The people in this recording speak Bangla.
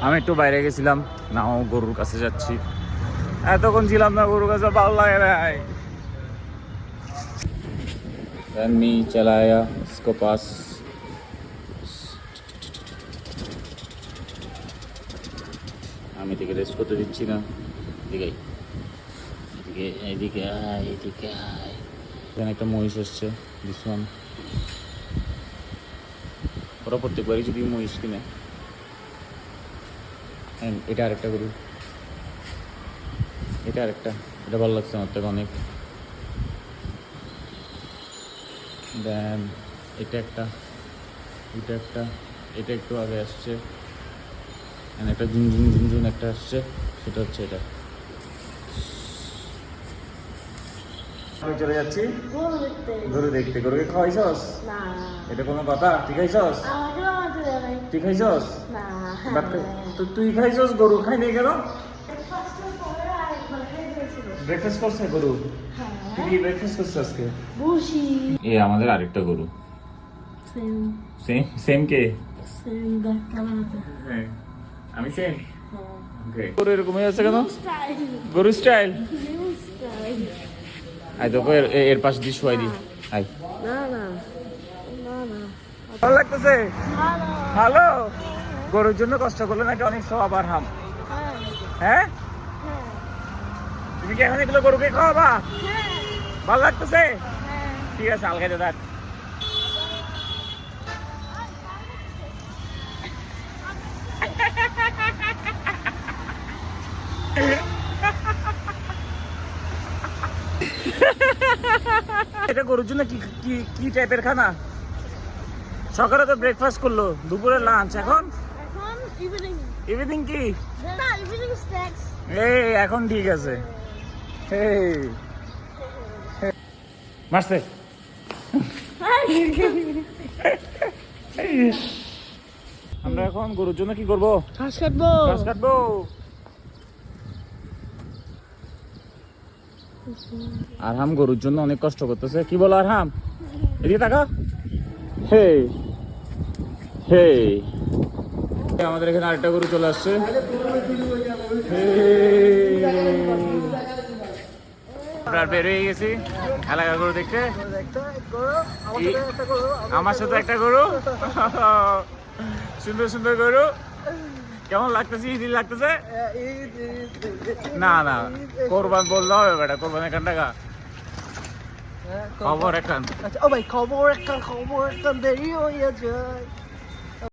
আমি একটু বাইরে গেছিলাম, নাও গরুর কাছে যাচ্ছি। এতক্ষণ ছিলাম না গরুর কাছে, ভালো লাগে নাই। আমি চালায়া इसको पास। আমি এদিকে রেস্ট করতে দিচ্ছি না, এদিকে এদিকে আয়, এদিকে আয়। এখানে একটা মহিষ আসছে, দিসমান। ওরা প্রত্যেকবারই যদি মহিষ কিনে। এটা আরেকটা গরু, এটা আরেকটা, এটা ভালো লাগছে আমার থেকে অনেক। দেন এটা একটা, এটা একটা, এটা একটু আগে আসছে। একটা ঝুনঝুন ঝুনঝুন একটা আসছে, সেটা হচ্ছে এটা। আমি চলে যাচ্ছি গরু দেখতে। গরুকে খাওয়াইছস? এটা কোনো কথা? তুই খাইছস? তুই খাইছস? তো তুই খাইছস, গরু খাই নাই কেন? ব্রেকফাস্ট করছে গরু? তুই ব্রেকফাস্ট করছিস আজকে? এ আমাদের আরেকটা গরু। সেম কে? আমি সেম। গরু এরকমই আছে কেন? গরু স্টাইল। আই তোকে এর পাশে দিয়ে শুয়াই দিই। আই। ভালো লাগতেছে? ভালো। গরুর জন্য কষ্ট করলে নাকি অনেক সওয়াব আর হাম। হ্যাঁ, তুমি কি এখন এগুলো গরুকে খাওয়াবা? ভালো লাগতেছে? ঠিক আছে, আলগাইতে থাক। এটা গরুর জন্য কি কি কি টাইপের খানা? সকালে তো ব্রেকফাস্ট করলো, দুপুরে লাঞ্চ, এখন ইভিনিং কি? এই এখন ঠিক আছে। মারছে। আমরা এখন গরুর জন্য কি করবো? ঘাস কাটবো। ঘাস কাটবো। আরহাম গরুর জন্য অনেক কষ্ট করতেছে। কি বলো আরহাম? এদিকে তাকা। হে হে, আমাদের এখানে আরেকটা গরু চলে আসছে। আমরা বের হয়ে গেছি এলাকার গরু দেখতে। আমার সাথে একটা গরু, সুন্দর সুন্দর গরু। কেমন লাগতেছে? ইজি লাগতেছে? না না, কোরবান বললে হবে বেটা, কোরবান এখান টাকা খবর এখান। ও ভাই, খবর একখান দেরি হয়ে যায়।